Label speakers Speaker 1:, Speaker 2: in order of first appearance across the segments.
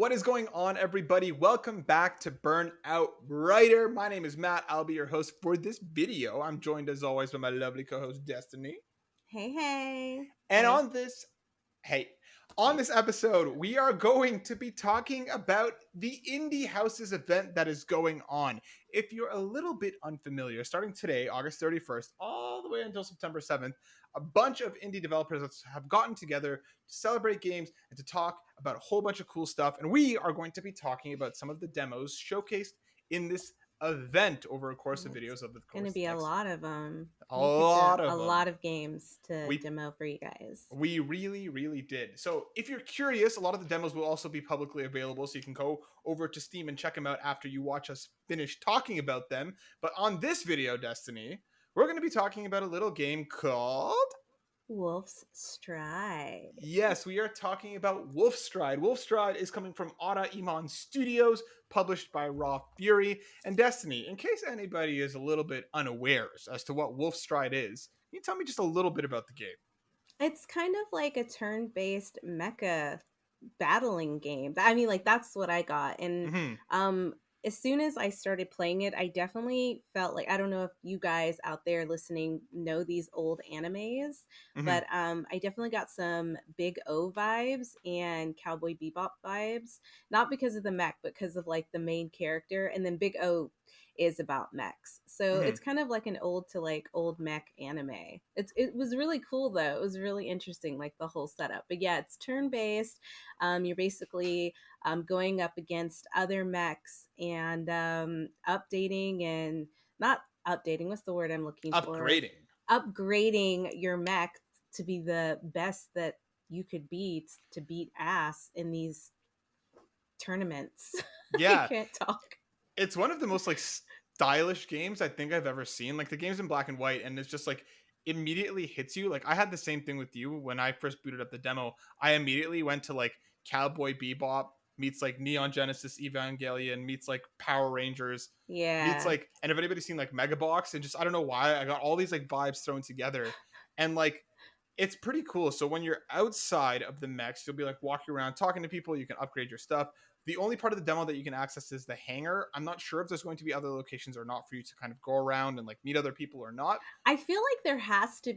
Speaker 1: What is going on, everybody? Welcome back to Burnout Writer. My name is Matt. I'll be your host for this video. I'm joined as always by my lovely co-host Destiny.
Speaker 2: Hey, hey.
Speaker 1: And
Speaker 2: Hey.
Speaker 1: hey, on this episode, we are going to be talking about the Indie Houses event that is going on. If you're a little bit unfamiliar, starting today, August 31st, all the way until September 7th, a bunch of indie developers have gotten together to celebrate games and to talk about a whole bunch of cool stuff. And we are going to be talking about some of the demos showcased in this event over a course of
Speaker 2: It's
Speaker 1: videos of the
Speaker 2: going to
Speaker 1: course
Speaker 2: be a
Speaker 1: next
Speaker 2: lot of them.
Speaker 1: a
Speaker 2: We picked
Speaker 1: lot
Speaker 2: a
Speaker 1: of them.
Speaker 2: lot of games to
Speaker 1: We
Speaker 2: demo for you guys.
Speaker 1: we really did. So if you're curious, a lot of the demos will also be publicly available, so you can go over to Steam and check them out after you watch us finish talking about them. But on this video, Destiny, we're going to be talking about a little game called...
Speaker 2: Wolfstride.
Speaker 1: Yes, we are talking about Wolfstride. Wolfstride is coming from Otta Iman Studios, published by Raw Fury. And Destiny, in case anybody is a little bit unaware as to what Wolfstride is, can you tell me just a little bit about the game?
Speaker 2: It's kind of like a turn-based mecha battling game. I mean, like that's what I got. And
Speaker 1: Mm-hmm.
Speaker 2: as soon as I started playing it, I definitely felt like, I don't know if you guys out there listening know these old animes,
Speaker 1: Mm-hmm.
Speaker 2: but I definitely got some Big O vibes and Cowboy Bebop vibes, not because of the mech, but because of like the main character. And then Big O is about mechs, so
Speaker 1: Mm-hmm.
Speaker 2: it's kind of like an old mech anime. It was really cool though. It was really interesting, like the whole setup. But yeah, it's turn based. You're basically going up against other mechs and updating and not updating. What's the word I'm looking for?
Speaker 1: Upgrading.
Speaker 2: Upgrading your mech to be the best that you could be to beat ass in these tournaments. I
Speaker 1: Yeah,
Speaker 2: can't talk.
Speaker 1: it's one of the most like stylish games I think I've ever seen. Like the game's in black and white, and it's just like immediately hits you. Like I had the same thing with you when I first booted up the demo. I immediately went to like Cowboy Bebop meets like Neon Genesis Evangelion meets like Power Rangers meets
Speaker 2: Yeah.
Speaker 1: like, and if anybody's seen like Megabox, and just I don't know why I got all these like vibes thrown together, and like it's pretty cool. So when you're outside of the mechs, you'll be like walking around talking to people. You can upgrade your stuff. The only part of the demo that you can access is the hangar. I'm not sure if there's going to be other locations or not for you to kind of go around and like meet other people or not.
Speaker 2: I feel like there has to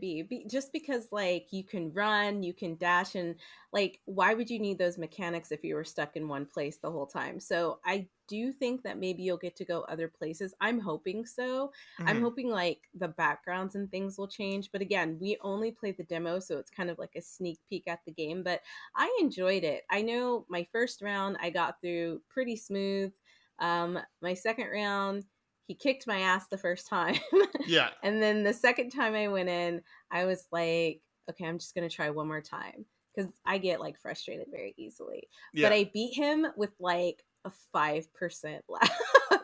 Speaker 2: just because like you can run, you can dash, and like why would you need those mechanics if you were stuck in one place the whole time? So I do think that maybe you'll get to go other places. I'm hoping so. I'm
Speaker 1: Mm-hmm.
Speaker 2: hoping like the backgrounds and things will change. But again, we only played the demo, so it's kind of like a sneak peek at the game. But I enjoyed it. I know my first round I got through pretty smooth. My second round, he kicked my ass the first time.
Speaker 1: Yeah.
Speaker 2: And then the second time I went in, I was like, okay, I'm just going to try one more time because I get like frustrated very easily. But
Speaker 1: Yeah.
Speaker 2: I beat him with like a 5% left.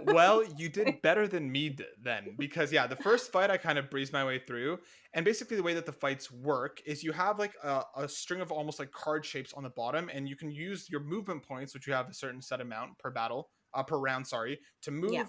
Speaker 1: Well, you did better than me then, because yeah, the first fight I kind of breezed my way through, and basically the way that the fights work is you have like a string of almost like card shapes on the bottom, and you can use your movement points, which you have a certain set amount per battle, per round, sorry, to
Speaker 2: Yeah.
Speaker 1: move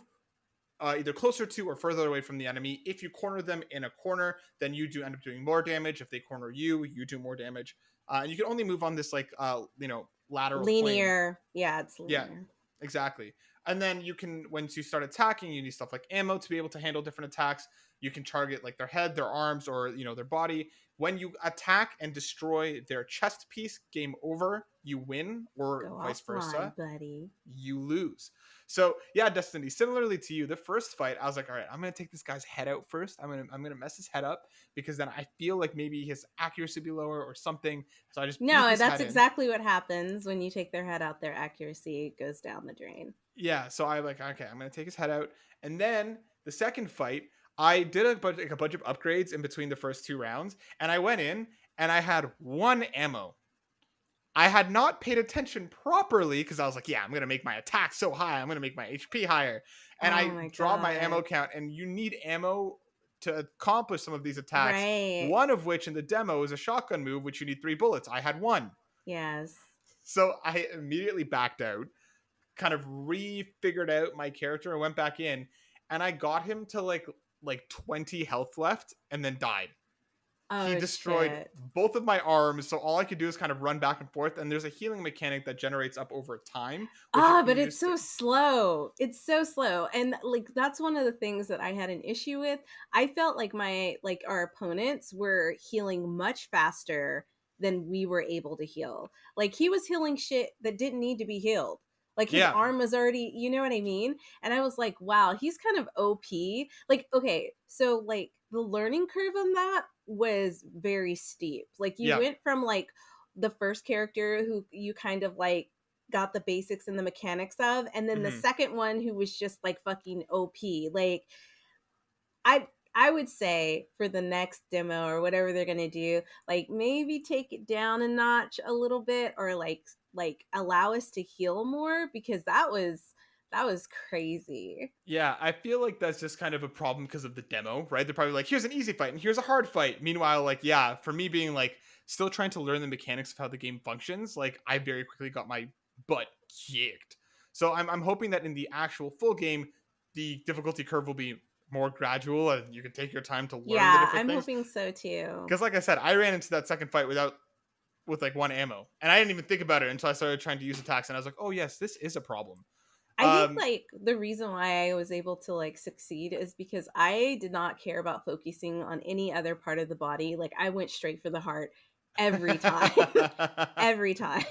Speaker 1: either closer to or further away from the enemy. If you corner them in a corner, then you do end up doing more damage. If they corner you, you do more damage. And you can only move on this like lateral plane.
Speaker 2: Linear. Yeah, it's
Speaker 1: Yeah,
Speaker 2: linear.
Speaker 1: exactly. And then you can, once you start attacking, you need stuff like ammo to be able to handle different attacks. You can target like their head, their arms, or their body. When you attack and destroy their chest piece, game over. You win, or
Speaker 2: Go
Speaker 1: vice
Speaker 2: offline,
Speaker 1: versa,
Speaker 2: buddy.
Speaker 1: you lose. So yeah, Destiny, similarly to you, the first fight, I was like, all right, I'm gonna take this guy's head out first. I'm gonna mess his head up, because then I feel like maybe his accuracy will be lower or something. So I just beat
Speaker 2: No,
Speaker 1: his
Speaker 2: that's
Speaker 1: head in.
Speaker 2: exactly what happens when you take their head out. Their accuracy goes down the drain.
Speaker 1: Yeah, so I like, okay, I'm gonna take his head out, and then the second fight, I did a bunch of upgrades in between the first two rounds, and I went in and I had one ammo. I had not paid attention properly because I was like, yeah, I'm going to make my attack so high. I'm going to make my HP higher. And
Speaker 2: Oh
Speaker 1: I
Speaker 2: my
Speaker 1: dropped my ammo
Speaker 2: God.
Speaker 1: count, and you need ammo to accomplish some of these attacks.
Speaker 2: Right.
Speaker 1: One of which in the demo is a shotgun move, which you need 3 bullets. I had 1.
Speaker 2: Yes.
Speaker 1: So I immediately backed out, kind of re-figured out my character, and went back in, and I got him to like 20 health left and then died. he
Speaker 2: Oh
Speaker 1: destroyed
Speaker 2: shit.
Speaker 1: both of my arms. So all I could do is kind of run back and forth. And there's a healing mechanic that generates up over time, which you
Speaker 2: Ah,
Speaker 1: can
Speaker 2: but it's
Speaker 1: use to.
Speaker 2: so slow. It's so slow. And like that's one of the things that I had an issue with. I felt like our opponents were healing much faster than we were able to heal. Like he was healing shit that didn't need to be healed. Like his
Speaker 1: Yeah.
Speaker 2: arm was already, you know what I mean? And I was like, wow, he's kind of OP. Like, okay, so like the learning curve on that was very steep. Like you
Speaker 1: Yeah.
Speaker 2: went from like the first character who you kind of like got the basics and the mechanics of, and then the
Speaker 1: Hmm.
Speaker 2: second one who was just like fucking OP. Like I would say for the next demo or whatever they're gonna do, like maybe take it down a notch a little bit, or like allow us to heal more, because that was crazy.
Speaker 1: Yeah, I feel like that's just kind of a problem because of the demo, right? They're probably like, here's an easy fight and here's a hard fight. Meanwhile, like, yeah, for me being like still trying to learn the mechanics of how the game functions, like I very quickly got my butt kicked. So I'm hoping that in the actual full game, the difficulty curve will be more gradual and you can take your time to learn the
Speaker 2: Yeah,
Speaker 1: different
Speaker 2: I'm
Speaker 1: things.
Speaker 2: hoping so too.
Speaker 1: Because like I said, I ran into that second fight with like one ammo. And I didn't even think about it until I started trying to use attacks and I was like, oh yes, this is a problem.
Speaker 2: I think
Speaker 1: Um
Speaker 2: like the reason why I was able to like succeed is because I did not care about focusing on any other part of the body. Like I went straight for the heart every time. Every time.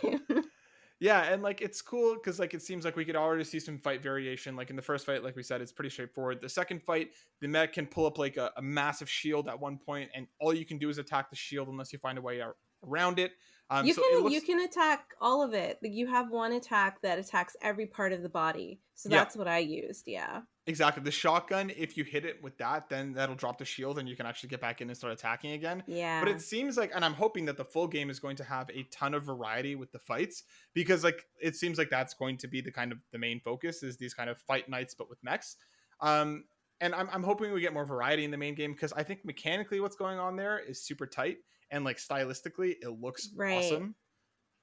Speaker 1: Yeah, and like it's cool because like it seems like we could already see some fight variation. Like in the first fight, like we said, it's pretty straightforward. The second fight, the mech can pull up like a massive shield at one point, and all you can do is attack the shield unless you find a way around it.
Speaker 2: You
Speaker 1: So it
Speaker 2: can you
Speaker 1: looks,
Speaker 2: can attack all of it. Like you have one attack that attacks every part of the body. So
Speaker 1: yeah,
Speaker 2: that's what I used. Yeah.
Speaker 1: exactly. The shotgun, if you hit it with that, then that'll drop the shield and you can actually get back in and start attacking again. But
Speaker 2: Yeah.
Speaker 1: it seems like, and I'm hoping that the full game is going to have a ton of variety with the fights because, like, it seems like that's going to be the kind of the main focus is these kind of fight nights, but with mechs. Um, and I'm hoping we get more variety in the main game because I think mechanically what's going on there is super tight and like stylistically it looks
Speaker 2: Right.
Speaker 1: awesome.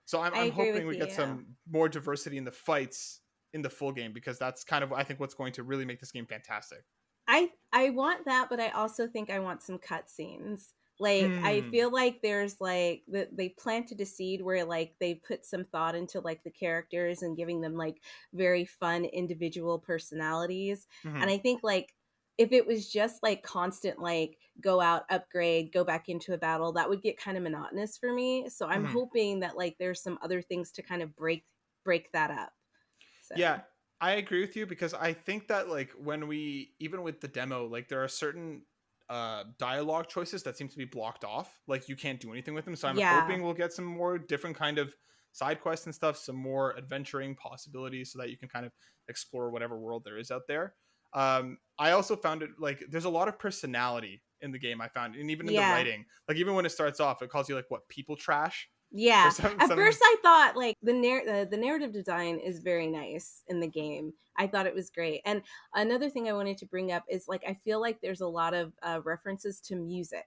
Speaker 1: So I'm
Speaker 2: I
Speaker 1: I'm
Speaker 2: agree
Speaker 1: hoping
Speaker 2: with
Speaker 1: we get
Speaker 2: you.
Speaker 1: some more diversity in the fights in the full game because that's kind of I think what's going to really make this game fantastic.
Speaker 2: I want that, but I also think I want some cutscenes. Like I
Speaker 1: Hmm.
Speaker 2: feel like there's like they planted a seed where like they put some thought into like the characters and giving them like very fun individual personalities.
Speaker 1: Hmm.
Speaker 2: And I think like if it was just like constant like go out, upgrade, go back into a battle, that would get kind of monotonous for me. So I'm
Speaker 1: Hmm.
Speaker 2: hoping that like there's some other things to kind of break that up. So
Speaker 1: Yeah, I agree with you because I think that like when we even with the demo, like there are certain dialogue choices that seem to be blocked off. Like you can't do anything with them. So I'm
Speaker 2: yeah.
Speaker 1: hoping we'll get some more different kind of side quests and stuff, some more adventuring possibilities so that you can kind of explore whatever world there is out there. I also found it like there's a lot of personality in the game I found, and even in the
Speaker 2: Yeah.
Speaker 1: writing, like even when it starts off, it calls you like what people trash or
Speaker 2: Yeah. At
Speaker 1: some
Speaker 2: first I thought like the narrative design is very nice in the game. I thought it was great. And another thing I wanted to bring up is like I feel like there's a lot of references to music,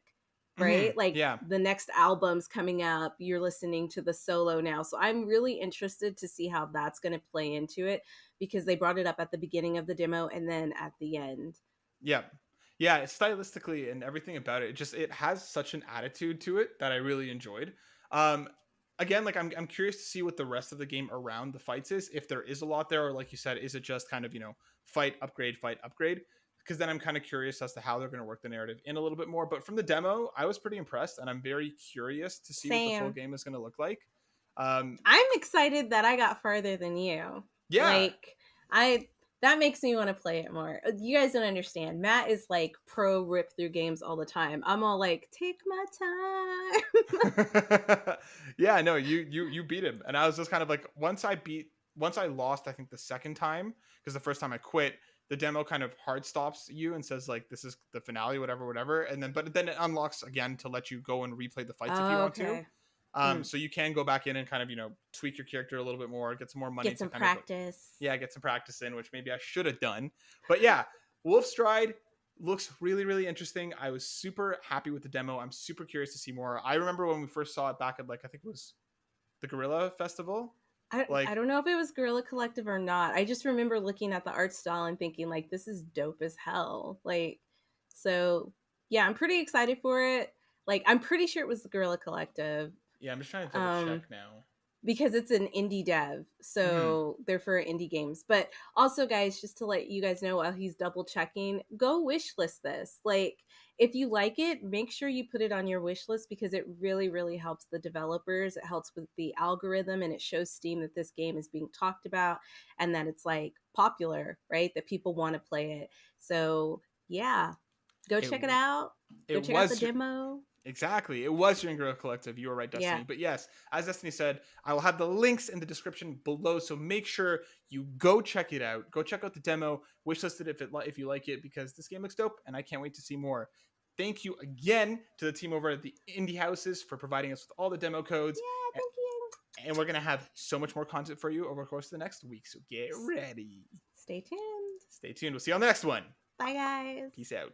Speaker 1: Mhm.
Speaker 2: right? Like
Speaker 1: Yeah.
Speaker 2: the next album's coming up, you're listening to the solo now. So I'm really interested to see how that's going to play into it because they brought it up at the beginning of the demo and then at the end.
Speaker 1: Yeah. Yeah, stylistically and everything about it, it has such an attitude to it that I really enjoyed. Um Again, like I'm curious to see what the rest of the game around the fights is, if there is a lot there or like you said, is it just kind of, fight upgrade? Because then I'm kind of curious as to how they're going to work the narrative in a little bit more. But from the demo, I was pretty impressed and I'm very curious to see what the full
Speaker 2: Same.
Speaker 1: game is going to look like. Um
Speaker 2: I'm excited that I got farther than you.
Speaker 1: yeah.
Speaker 2: Like I that makes me want to play it more. You guys don't understand. Matt is like pro rip through games all the time. I'm all like, take my time.
Speaker 1: Yeah, no, you beat him, and I was just kind of like once I lost, I think the second time because the first time I quit, the demo kind of hard stops you and says like this is the finale, whatever, and then it unlocks again to let you go and replay the fights if you
Speaker 2: Oh,
Speaker 1: want to.
Speaker 2: okay. Mm.
Speaker 1: So you can go back in and kind of tweak your character a little bit more, get some more money
Speaker 2: Get
Speaker 1: to
Speaker 2: some
Speaker 1: kind of
Speaker 2: practice.
Speaker 1: yeah get some practice in, which maybe I should have done, but yeah, Wolfstride looks really really interesting. I was super happy with the demo. I'm super curious to see more. I remember when we first saw it back at like I think it was the Gorilla Festival.
Speaker 2: I
Speaker 1: Like
Speaker 2: don't know if it was Gorilla Collective or not. I just remember looking at the art style and thinking like this is dope as hell. Like so yeah, I'm pretty excited for it. Like, I'm pretty sure it was the Guerrilla Collective.
Speaker 1: Yeah, I'm just trying to double check
Speaker 2: Um,
Speaker 1: now.
Speaker 2: because it's an indie dev,
Speaker 1: Hmm.
Speaker 2: so they're for indie games. But also, guys, just to let you guys know while he's double checking, go wish list this. Like, if you like it, make sure you put it on your wish list because it really, really helps the developers. It helps with the algorithm, and it shows Steam that this game is being talked about and that it's like popular, right? That people want to play it. So yeah, go
Speaker 1: It
Speaker 2: check it out. Go
Speaker 1: it
Speaker 2: check out the
Speaker 1: was
Speaker 2: demo.
Speaker 1: exactly. It was your Guerrilla Collective. You were right,
Speaker 2: Yeah.
Speaker 1: Destiny. But yes, as Destiny said, I will have the links in the description below. So make sure you go check it out. Go check out the demo. Wishlist it if you like it because this game looks dope, and I can't wait to see more. Thank you again to the team over at the Indie Houses for providing us with all the demo codes.
Speaker 2: Yeah, thank you.
Speaker 1: And we're gonna have so much more content for you over the course of the next week. So get ready.
Speaker 2: Stay tuned.
Speaker 1: Stay tuned. We'll see you on the next one.
Speaker 2: Bye, guys.
Speaker 1: Peace out.